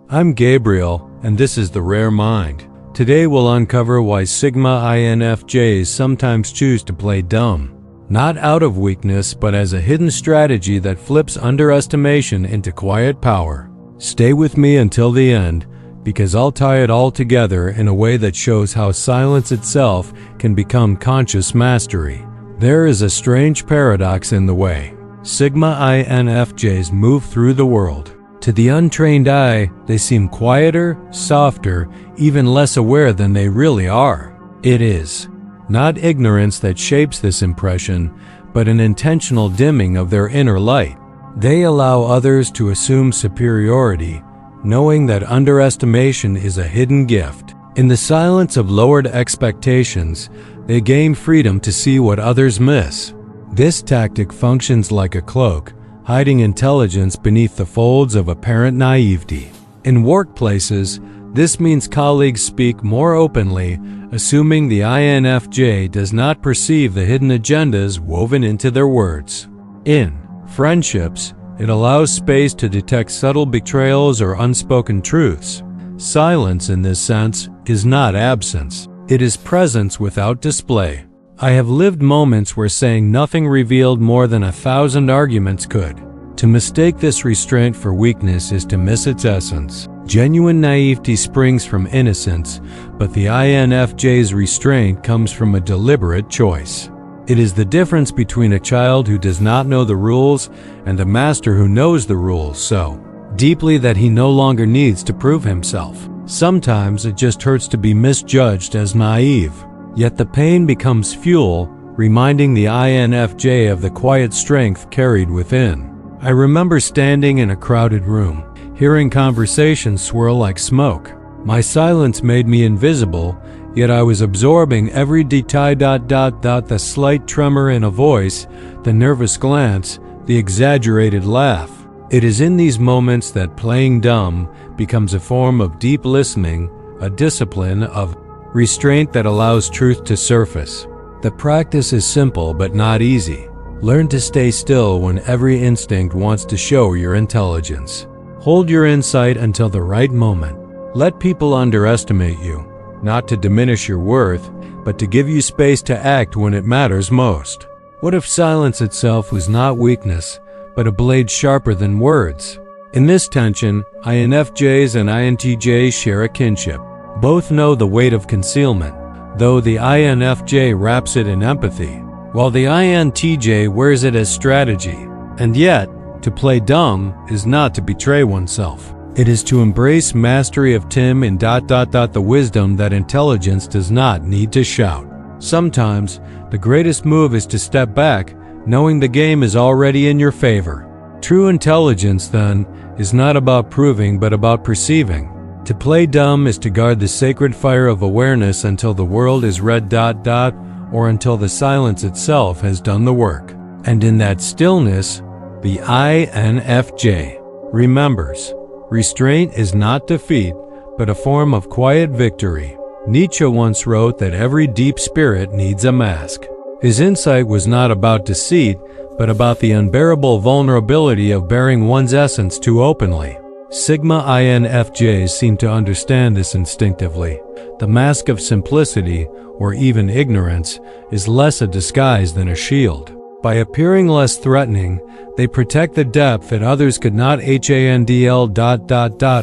I'm Gabriel, and this is The Rare Mind. Today we'll uncover why Sigma INFJs sometimes choose to play dumb. Not out of weakness, but as a hidden strategy that flips underestimation into quiet power. Stay with me until the end, because I'll tie it all together in a way that shows how silence itself can become conscious mastery. There is a strange paradox in the way Sigma INFJs move through the world. To the untrained eye, they seem quieter, softer, even less aware than they really are. It is not ignorance that shapes this impression, but an intentional dimming of their inner light. They allow others to assume superiority, knowing that underestimation is a hidden gift. In the silence of lowered expectations, they gain freedom to see what others miss. This tactic functions like a cloak, hiding intelligence beneath the folds of apparent naivety. In workplaces, this means colleagues speak more openly, assuming the INFJ does not perceive the hidden agendas woven into their words. In friendships, it allows space to detect subtle betrayals or unspoken truths. Silence, in this sense, is not absence. It is presence without display. I have lived moments where saying nothing revealed more than 1,000 arguments could. To mistake this restraint for weakness is to miss its essence. Genuine naivety springs from innocence, but the INFJ's restraint comes from a deliberate choice. It is the difference between a child who does not know the rules and a master who knows the rules so deeply that he no longer needs to prove himself. Sometimes it just hurts to be misjudged as naive. Yet the pain becomes fuel, reminding the INFJ of the quiet strength carried within. I remember standing in a crowded room, hearing conversations swirl like smoke. My silence made me invisible, yet I was absorbing every detail. The slight tremor in a voice, the nervous glance, the exaggerated laugh. It is in these moments that playing dumb becomes a form of deep listening, a discipline of restraint that allows truth to surface. The practice is simple but not easy. Learn to stay still when every instinct wants to show your intelligence. Hold your insight until the right moment. Let people underestimate you, not to diminish your worth, but to give you space to act when it matters most. What if silence itself was not weakness, but a blade sharper than words? In this tension, INFJs and INTJs share a kinship. Both know the weight of concealment, though the INFJ wraps it in empathy, while the INTJ wears it as strategy. And yet, to play dumb is not to betray oneself. It is to embrace mastery of Tim in ... the wisdom that intelligence does not need to shout. Sometimes, the greatest move is to step back, knowing the game is already in your favor. True intelligence, then, is not about proving but about perceiving. To play dumb is to guard the sacred fire of awareness until the world is red ... or until the silence itself has done the work. And in that stillness, the INFJ remembers, restraint is not defeat, but a form of quiet victory. Nietzsche once wrote that every deep spirit needs a mask. His insight was not about deceit, but about the unbearable vulnerability of bearing one's essence too openly. Sigma INFJs seem to understand this instinctively. The mask of simplicity, or even ignorance, is less a disguise than a shield. By appearing less threatening, they protect the depth that others could not handle ...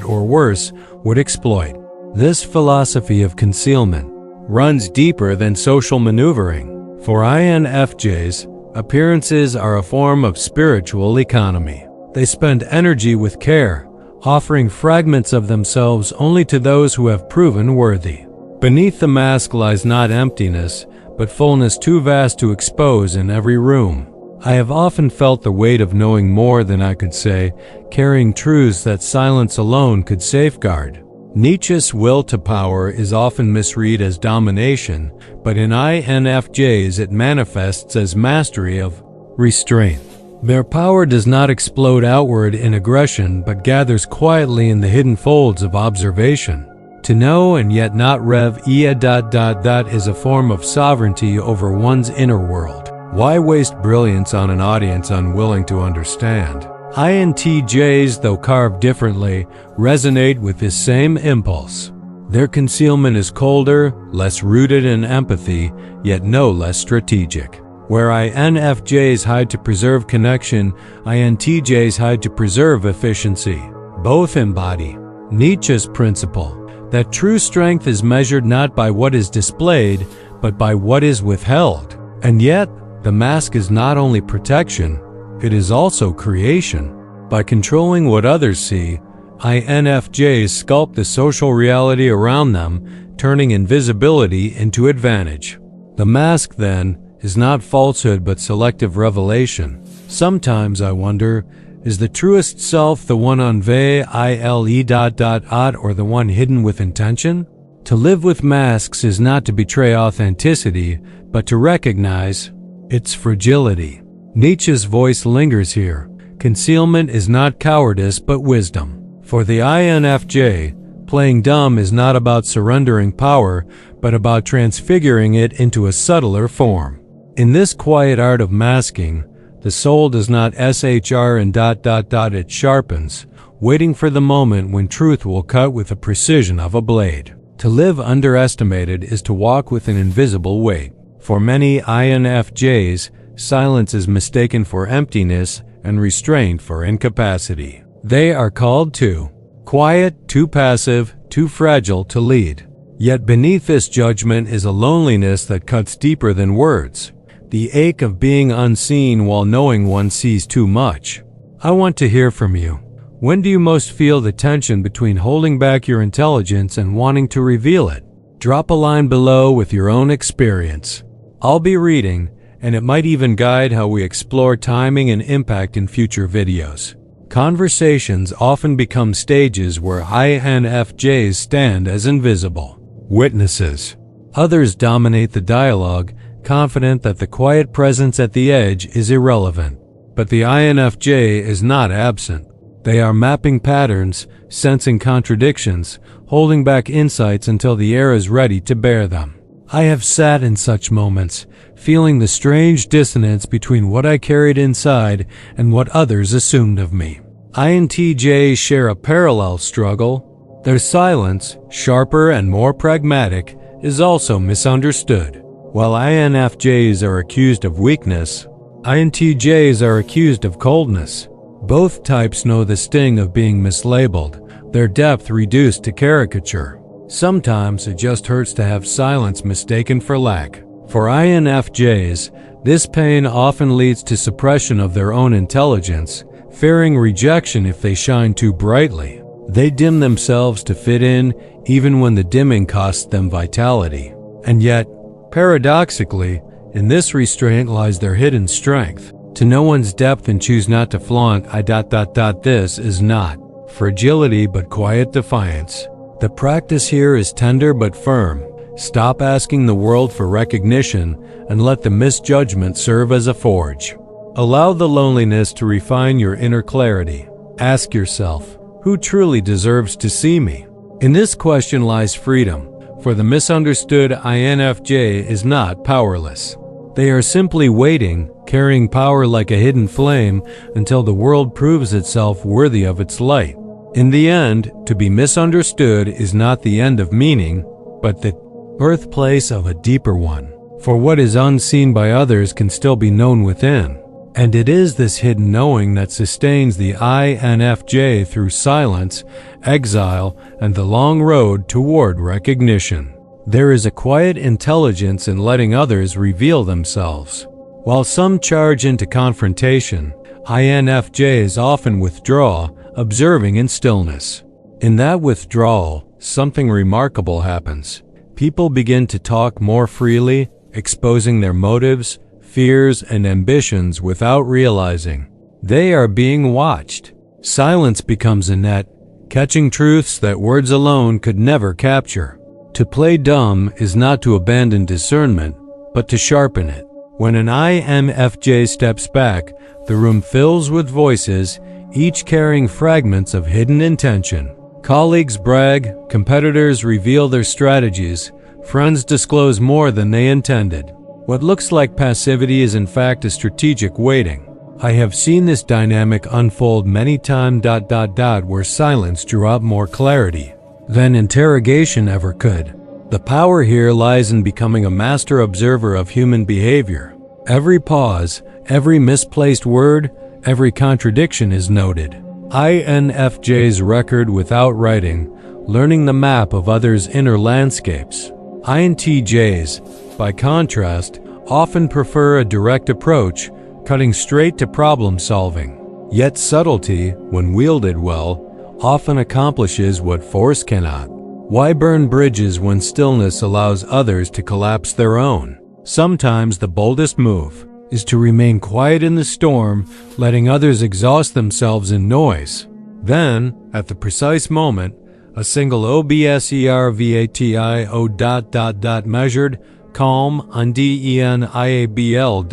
or worse, would exploit. This philosophy of concealment runs deeper than social maneuvering. For INFJs, appearances are a form of spiritual economy. They spend energy with care, offering fragments of themselves only to those who have proven worthy. Beneath the mask lies not emptiness, but fullness too vast to expose in every room. I have often felt the weight of knowing more than I could say, carrying truths that silence alone could safeguard. Nietzsche's will to power is often misread as domination, but in INFJs it manifests as mastery of restraint. Their power does not explode outward in aggression, but gathers quietly in the hidden folds of observation. To know and yet not is a form of sovereignty over one's inner world. Why waste brilliance on an audience unwilling to understand? INTJs, though carved differently, resonate with this same impulse. Their concealment is colder, less rooted in empathy, yet no less strategic. Where INFJs hide to preserve connection, INTJs hide to preserve efficiency. Both embody Nietzsche's principle that true strength is measured not by what is displayed, but by what is withheld. And yet, the mask is not only protection, it is also creation. By controlling what others see, INFJs sculpt the social reality around them, turning invisibility into advantage. The mask, then, is not falsehood but selective revelation. Sometimes I wonder, is the truest self the one unveiled or the one hidden with intention? To live with masks is not to betray authenticity, but to recognize its fragility. Nietzsche's voice lingers here. Concealment is not cowardice but wisdom. For the INFJ, playing dumb is not about surrendering power, but about transfiguring it into a subtler form. In this quiet art of masking, the soul does not SHR and ... it sharpens, waiting for the moment when truth will cut with the precision of a blade. To live underestimated is to walk with an invisible weight. For many INFJs, silence is mistaken for emptiness and restraint for incapacity. They are called too quiet, too passive, too fragile to lead. Yet beneath this judgment is a loneliness that cuts deeper than words. The ache of being unseen while knowing one sees too much. I want to hear from you. When do you most feel the tension between holding back your intelligence and wanting to reveal it? Drop a line below with your own experience. I'll be reading, and it might even guide how we explore timing and impact in future videos. Conversations often become stages where INFJs stand as invisible witnesses. Others dominate the dialogue, confident that the quiet presence at the edge is irrelevant. But the INFJ is not absent. They are mapping patterns, sensing contradictions, holding back insights until the air is ready to bear them. I have sat in such moments, feeling the strange dissonance between what I carried inside and what others assumed of me. INTJs share a parallel struggle. Their silence, sharper and more pragmatic, is also misunderstood. While INFJs are accused of weakness, INTJs are accused of coldness. Both types know the sting of being mislabeled, their depth reduced to caricature. Sometimes it just hurts to have silence mistaken for lack. For INFJs, this pain often leads to suppression of their own intelligence, fearing rejection if they shine too brightly. They dim themselves to fit in, even when the dimming costs them vitality. And yet, paradoxically, in this restraint lies their hidden strength. To know one's depth and choose not to flaunt this is not fragility but quiet defiance. The practice here is tender but firm. Stop asking the world for recognition and let the misjudgment serve as a forge. Allow the loneliness to refine your inner clarity. Ask yourself, who truly deserves to see me? In this question lies freedom, for the misunderstood INFJ is not powerless. They are simply waiting, carrying power like a hidden flame until the world proves itself worthy of its light. In the end, to be misunderstood is not the end of meaning, but the birthplace of a deeper one. For what is unseen by others can still be known within. And it is this hidden knowing that sustains the INFJ through silence, exile, and the long road toward recognition. There is a quiet intelligence in letting others reveal themselves. While some charge into confrontation, INFJs often withdraw, observing in stillness. In that withdrawal, something remarkable happens. People begin to talk more freely, exposing their motives, fears, and ambitions without realizing they are being watched. Silence becomes a net, catching truths that words alone could never capture. To play dumb is not to abandon discernment, but to sharpen it. When an INFJ steps back, the room fills with voices, each carrying fragments of hidden intention. Colleagues brag, competitors reveal their strategies, friends disclose more than they intended. What looks like passivity is in fact a strategic waiting. I have seen this dynamic unfold many times, where silence drew up more clarity than interrogation ever could. The power here lies in becoming a master observer of human behavior. Every pause, every misplaced word, every contradiction is noted. INFJ's record without writing, learning the map of others' inner landscapes. INTJs, by contrast, often prefer a direct approach, cutting straight to problem solving. Yet subtlety, when wielded well, often accomplishes what force cannot. Why burn bridges when stillness allows others to collapse their own? Sometimes the boldest move is to remain quiet in the storm, letting others exhaust themselves in noise. Then, at the precise moment, a single observatio ... measured, calm, undeniable ...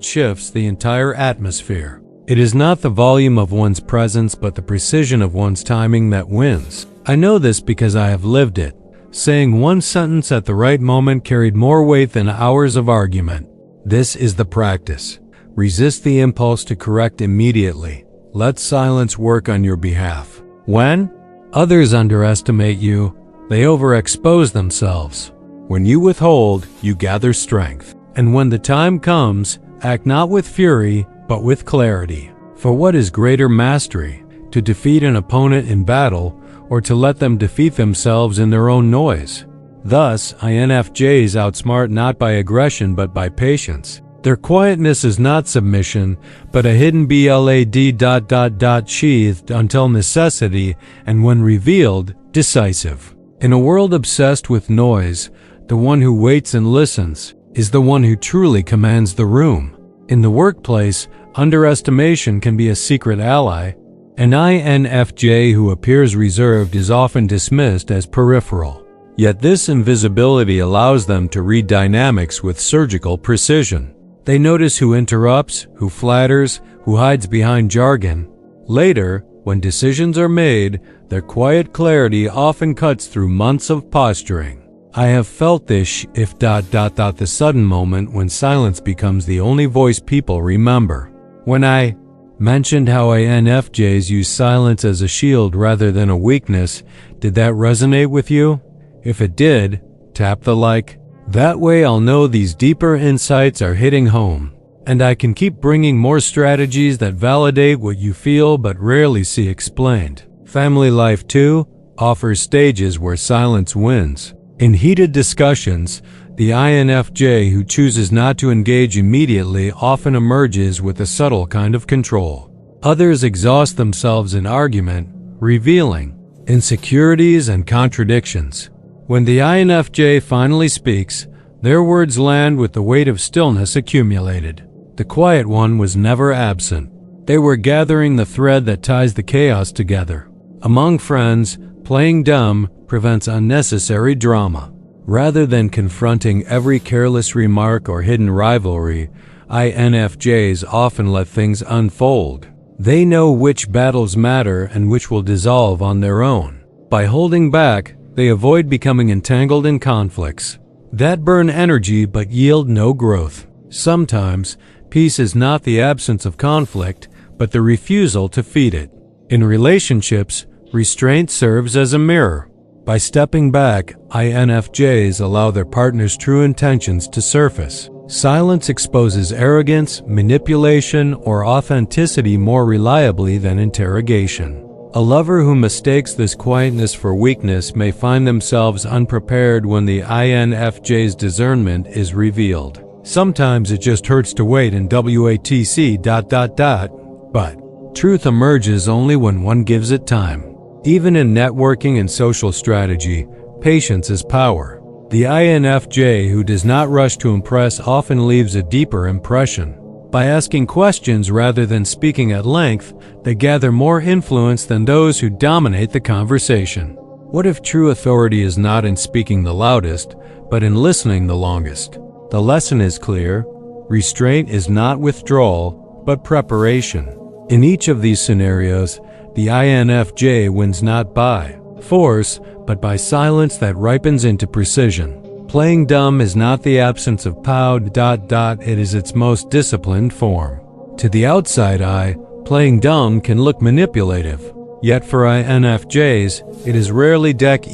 shifts the entire atmosphere. It is not the volume of one's presence but the precision of one's timing that wins. I know this because I have lived it. Saying one sentence at the right moment carried more weight than hours of argument. This is the practice. Resist the impulse to correct immediately. Let silence work on your behalf. When others underestimate you, they overexpose themselves. When you withhold, you gather strength. And when the time comes, act not with fury, but with clarity. For what is greater mastery? To defeat an opponent in battle, or to let them defeat themselves in their own noise? Thus, INFJs outsmart not by aggression but by patience. Their quietness is not submission, but a hidden blade ... sheathed until necessity, and when revealed, decisive. In a world obsessed with noise, the one who waits and listens is the one who truly commands the room. In the workplace, underestimation can be a secret ally. An INFJ who appears reserved is often dismissed as peripheral. Yet this invisibility allows them to read dynamics with surgical precision. They notice who interrupts, who flatters, who hides behind jargon. Later, when decisions are made, their quiet clarity often cuts through months of posturing. I have felt this the sudden moment when silence becomes the only voice people remember. When I mentioned how INFJs use silence as a shield rather than a weakness, did that resonate with you? If it did, tap the like. That way I'll know these deeper insights are hitting home, and I can keep bringing more strategies that validate what you feel but rarely see explained. Family life, too, offers stages where silence wins. In heated discussions, the INFJ who chooses not to engage immediately often emerges with a subtle kind of control. Others exhaust themselves in argument, revealing insecurities and contradictions. When the INFJ finally speaks, their words land with the weight of stillness accumulated. The quiet one was never absent. They were gathering the thread that ties the chaos together. Among friends, playing dumb prevents unnecessary drama. Rather than confronting every careless remark or hidden rivalry, INFJs often let things unfold. They know which battles matter and which will dissolve on their own. By holding back, they avoid becoming entangled in conflicts that burn energy but yield no growth. Sometimes, peace is not the absence of conflict, but the refusal to feed it. In relationships, restraint serves as a mirror. By stepping back, INFJs allow their partner's true intentions to surface. Silence exposes arrogance, manipulation, or authenticity more reliably than interrogation. A lover who mistakes this quietness for weakness may find themselves unprepared when the INFJ's discernment is revealed. Sometimes it just hurts to wait and WATC ... but truth emerges only when one gives it time. Even in networking and social strategy, patience is power. The INFJ who does not rush to impress often leaves a deeper impression. By asking questions rather than speaking at length, they gather more influence than those who dominate the conversation. What if true authority is not in speaking the loudest, but in listening the longest? The lesson is clear. Restraint is not withdrawal, but preparation. In each of these scenarios, the INFJ wins not by force, but by silence that ripens into precision. Playing dumb is not the absence of pow ... it is its most disciplined form. To the outside eye, playing dumb can look manipulative. Yet for INFJs, it is rarely it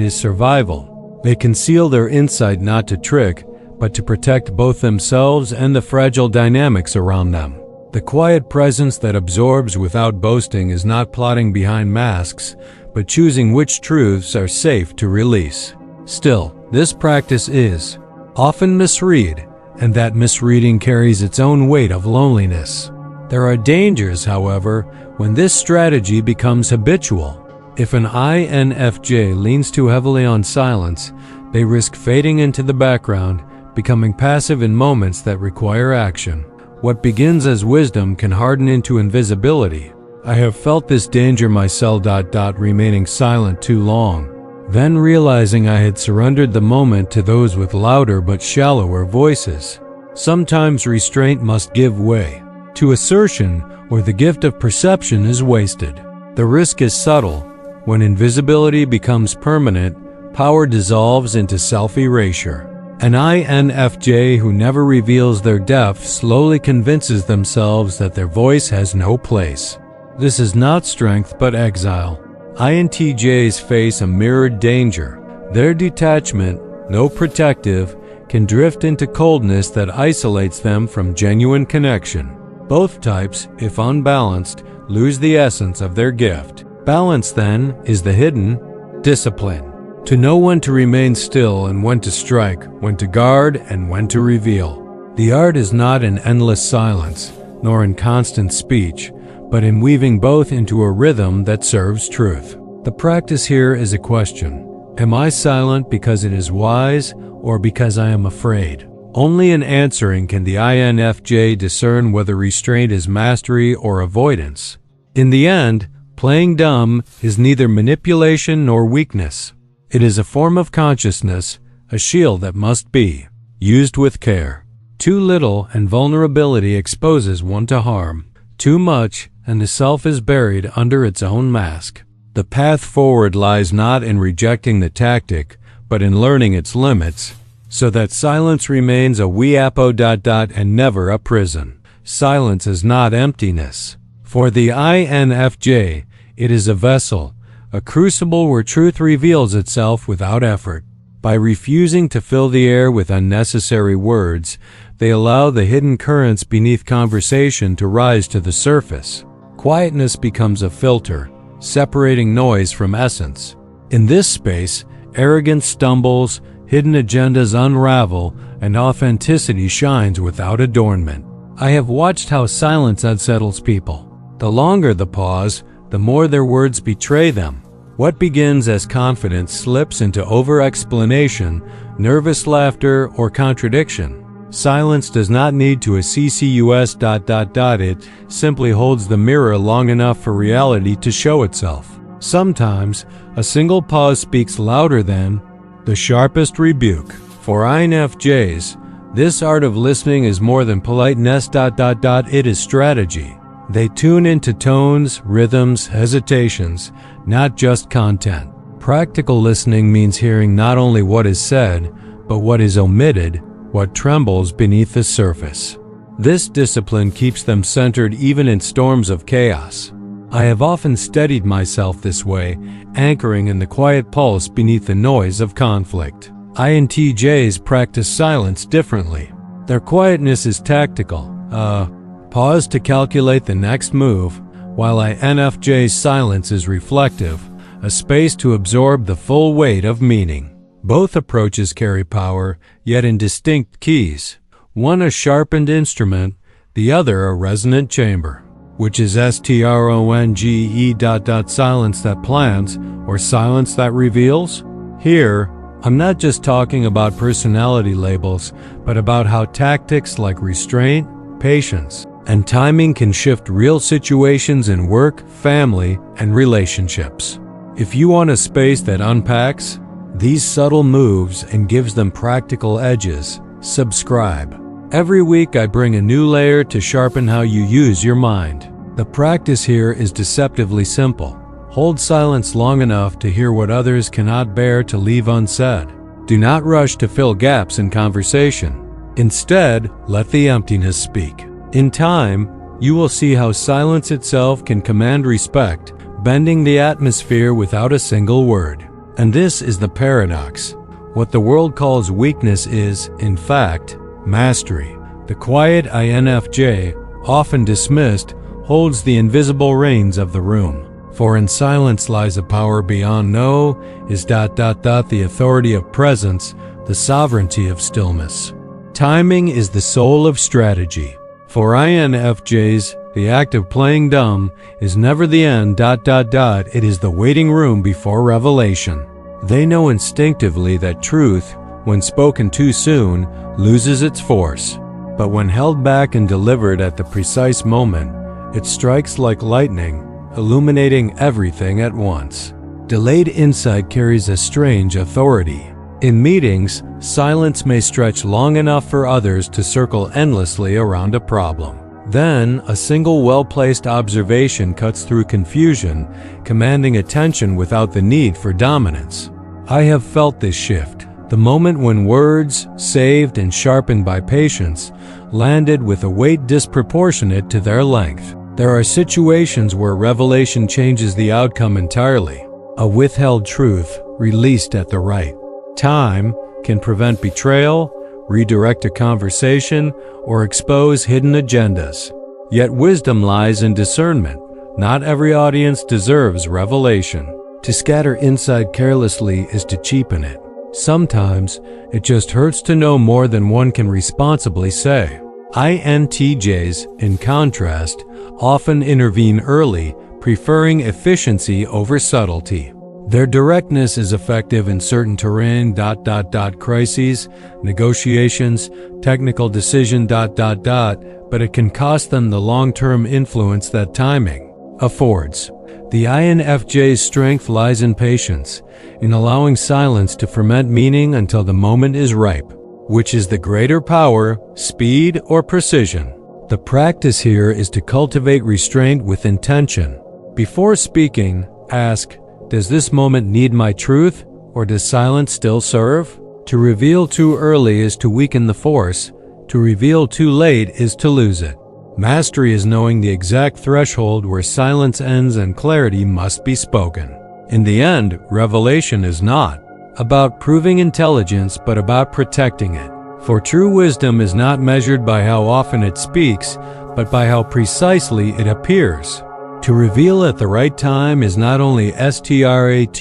is survival. They conceal their insight not to trick, but to protect both themselves and the fragile dynamics around them. The quiet presence that absorbs without boasting is not plotting behind masks, but choosing which truths are safe to release. Still, this practice is often misread, and that misreading carries its own weight of loneliness. There are dangers, however, when this strategy becomes habitual. If an INFJ leans too heavily on silence, they risk fading into the background, becoming passive in moments that require action. What begins as wisdom can harden into invisibility. I have felt this danger myself. Remaining silent too long, then realizing I had surrendered the moment to those with louder but shallower voices. Sometimes restraint must give way to assertion, or the gift of perception is wasted. The risk is subtle. When invisibility becomes permanent, power dissolves into self-erasure. An INFJ who never reveals their depth slowly convinces themselves that their voice has no place. This is not strength but exile. INTJs face a mirrored danger. Their detachment, though protective, can drift into coldness that isolates them from genuine connection. Both types, if unbalanced, lose the essence of their gift. Balance, then, is the hidden discipline. To know when to remain still and when to strike, when to guard and when to reveal. The art is not in endless silence, nor in constant speech, but in weaving both into a rhythm that serves truth. The practice here is a question. Am I silent because it is wise, or because I am afraid? Only in answering can the INFJ discern whether restraint is mastery or avoidance. In the end, playing dumb is neither manipulation nor weakness. It is a form of consciousness, a shield that must be used with care. Too little and vulnerability exposes one to harm. Too much and the self is buried under its own mask. The path forward lies not in rejecting the tactic, but in learning its limits, so that silence remains a and never a prison. Silence is not emptiness. For the INFJ, it is a vessel, a crucible where truth reveals itself without effort. By refusing to fill the air with unnecessary words, they allow the hidden currents beneath conversation to rise to the surface. Quietness becomes a filter, separating noise from essence. In this space, arrogance stumbles, hidden agendas unravel, and authenticity shines without adornment. I have watched how silence unsettles people. The longer the pause, the more their words betray them. What begins as confidence slips into over-explanation, nervous laughter, or contradiction. Silence does not need to a CCUS. It simply holds the mirror long enough for reality to show itself. Sometimes, a single pause speaks louder than the sharpest rebuke. For INFJs, this art of listening is more than politeness. It is strategy. They tune into tones, rhythms, hesitations, not just content. Practical listening means hearing not only what is said, but what is omitted, what trembles beneath the surface. This discipline keeps them centered even in storms of chaos. I have often steadied myself this way, anchoring in the quiet pulse beneath the noise of conflict. INTJs practice silence differently. Their quietness is tactical, pause to calculate the next move, while INFJ's silence is reflective, a space to absorb the full weight of meaning. Both approaches carry power, yet in distinct keys. One a sharpened instrument, the other a resonant chamber. Which is STRONGE. Silence that plants, or silence that reveals? Here, I'm not just talking about personality labels, but about how tactics like restraint, patience, and timing can shift real situations in work, family, and relationships. If you want a space that unpacks these subtle moves and gives them practical edges, subscribe. Every week I bring a new layer to sharpen how you use your mind. The practice here is deceptively simple. Hold silence long enough to hear what others cannot bear to leave unsaid. Do not rush to fill gaps in conversation. Instead, let the emptiness speak. In time, you will see how silence itself can command respect, bending the atmosphere without a single word. And this is the paradox. What the world calls weakness is, in fact, mastery. The quiet INFJ, often dismissed, holds the invisible reins of the room. For in silence lies a power beyond no, is ... the authority of presence, the sovereignty of stillness. Timing is the soul of strategy. For INFJs, the act of playing dumb is never the end ... it is the waiting room before revelation. They know instinctively that truth, when spoken too soon, loses its force. But when held back and delivered at the precise moment, it strikes like lightning, illuminating everything at once. Delayed insight carries a strange authority. In meetings, silence may stretch long enough for others to circle endlessly around a problem. Then, a single well-placed observation cuts through confusion, commanding attention without the need for dominance. I have felt this shift. The moment when words, saved and sharpened by patience, landed with a weight disproportionate to their length. There are situations where revelation changes the outcome entirely. A withheld truth, released at the right time, can prevent betrayal, redirect a conversation, or expose hidden agendas. Yet wisdom lies in discernment. Not every audience deserves revelation. To scatter insight carelessly is to cheapen it. Sometimes, it just hurts to know more than one can responsibly say. INTJs, in contrast, often intervene early, preferring efficiency over subtlety. Their directness is effective in certain terrain ... crises, negotiations, technical decision ... but it can cost them the long-term influence that timing affords. The INFJ's strength lies in patience, in allowing silence to ferment meaning until the moment is ripe. Which is the greater power, speed or precision? The practice here is to cultivate restraint with intention. Before speaking, ask, does this moment need my truth, or does silence still serve? To reveal too early is to weaken the force. To reveal too late is to lose it. Mastery is knowing the exact threshold where silence ends and clarity must be spoken. In the end, revelation is not about proving intelligence, but about protecting it. For true wisdom is not measured by how often it speaks, but by how precisely it appears. To reveal at the right time is not only strate ...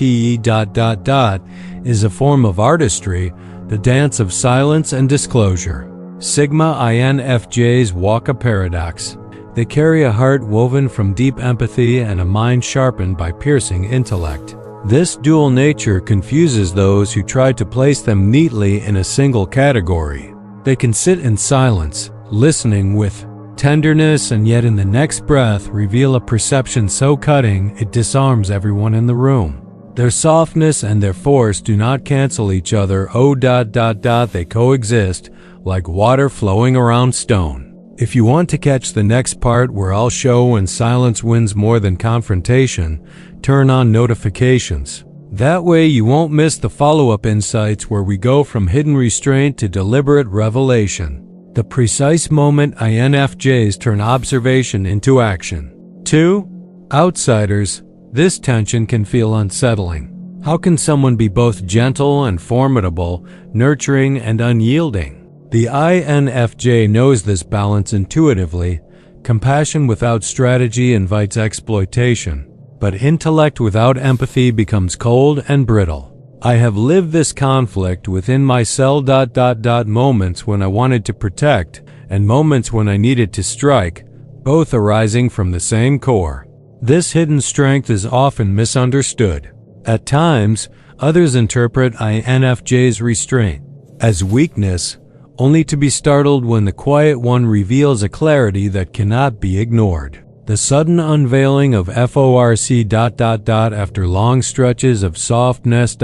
is a form of artistry, the dance of silence and disclosure. Sigma INFJs walk a paradox. They carry a heart woven from deep empathy and a mind sharpened by piercing intellect. This dual nature confuses those who try to place them neatly in a single category. They can sit in silence, listening with tenderness, and yet in the next breath reveal a perception so cutting it disarms everyone in the room. Their softness and their force do not cancel each other. They coexist like water flowing around stone. If you want to catch the next part where I'll show when silence wins more than confrontation, turn on notifications. That way you won't miss the follow-up insights where we go from hidden restraint to deliberate revelation. The precise moment INFJs turn observation into action. 2. Outsiders. This tension can feel unsettling. How can someone be both gentle and formidable, nurturing and unyielding? The INFJ knows this balance intuitively. Compassion without strategy invites exploitation, but intellect without empathy becomes cold and brittle. I have lived this conflict within my cell ... moments when I wanted to protect and moments when I needed to strike, both arising from the same core. This hidden strength is often misunderstood. At times, others interpret INFJ's restraint as weakness, only to be startled when the quiet one reveals a clarity that cannot be ignored. The sudden unveiling of FORC ... after long stretches of softness ...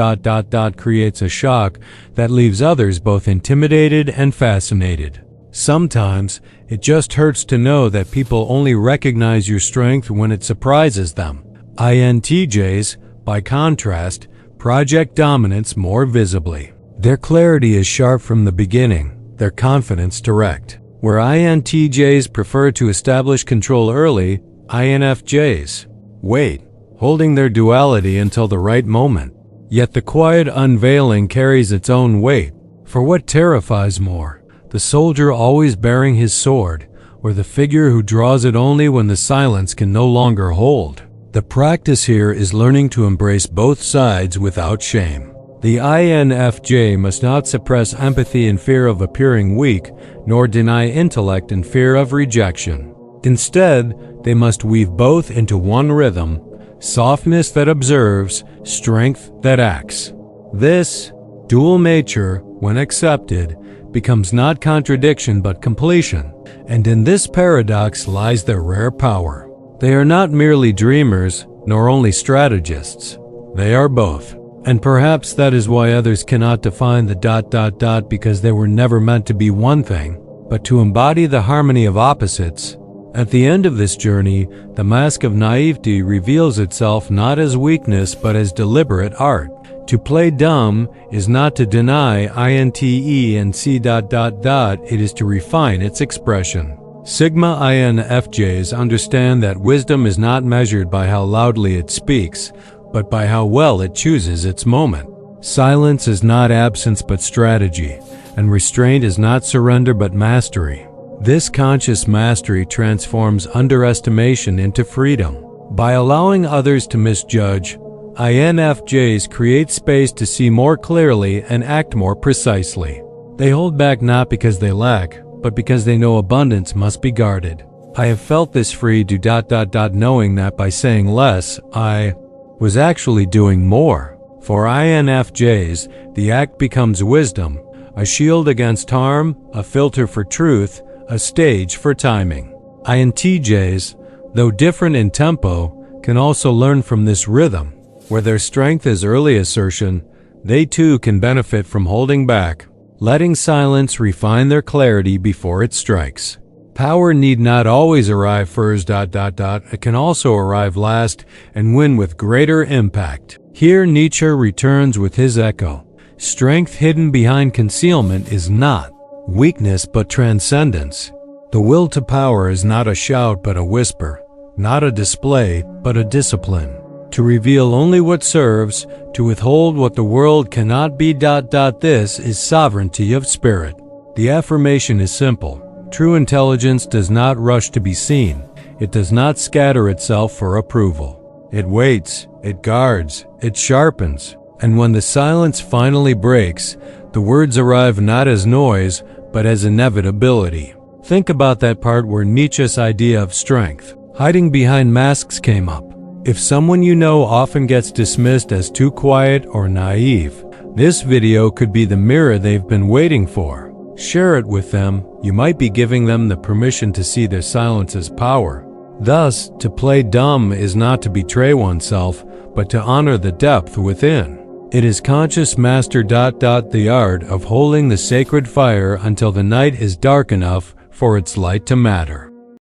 creates a shock that leaves others both intimidated and fascinated. Sometimes, it just hurts to know that people only recognize your strength when it surprises them. INTJs, by contrast, project dominance more visibly. Their clarity is sharp from the beginning, their confidence direct. Where INTJs prefer to establish control early, INFJs wait, holding their duality until the right moment. Yet the quiet unveiling carries its own weight. For what terrifies more, the soldier always bearing his sword, or the figure who draws it only when the silence can no longer hold? The practice here is learning to embrace both sides without shame. The INFJ must not suppress empathy in fear of appearing weak, nor deny intellect in fear of rejection. Instead, they must weave both into one rhythm, softness that observes, strength that acts. This dual nature, when accepted, becomes not contradiction but completion, and in this paradox lies their rare power. They are not merely dreamers, nor only strategists. They are both. And perhaps that is why others cannot define the ... because they were never meant to be one thing, but to embody the harmony of opposites. At the end of this journey, the mask of naivety reveals itself not as weakness but as deliberate art. To play dumb is not to deny INTE and C ... it is to refine its expression. Sigma INFJs understand that wisdom is not measured by how loudly it speaks, but by how well it chooses its moment. Silence is not absence but strategy, and restraint is not surrender but mastery. This conscious mastery transforms underestimation into freedom. By allowing others to misjudge, INFJs create space to see more clearly and act more precisely. They hold back not because they lack, but because they know abundance must be guarded. I have felt this free to ... knowing that by saying less, I was actually doing more. For INFJs, the act becomes wisdom, a shield against harm, a filter for truth, a stage for timing. INTJs, though different in tempo, can also learn from this rhythm. Where their strength is early assertion, they too can benefit from holding back, letting silence refine their clarity before it strikes. Power need not always arrive first ... it can also arrive last and win with greater impact. Here Nietzsche returns with his echo. Strength hidden behind concealment is not weakness but transcendence. The will to power is not a shout but a whisper, not a display but a discipline. To reveal only what serves, to withhold what the world cannot be ... This is sovereignty of spirit. The affirmation is simple. True intelligence does not rush to be seen. It does not scatter itself for approval. It waits, it guards, it sharpens, and when the silence finally breaks, the words arrive not as noise, but as inevitability. Think about that part where Nietzsche's idea of strength, hiding behind masks, came up. If someone you know often gets dismissed as too quiet or naive, this video could be the mirror they've been waiting for. Share it with them. You might be giving them the permission to see their silence as power. Thus, to play dumb is not to betray oneself, but to honor the depth within. It is conscious master ... the art of holding the sacred fire until the night is dark enough for its light to matter.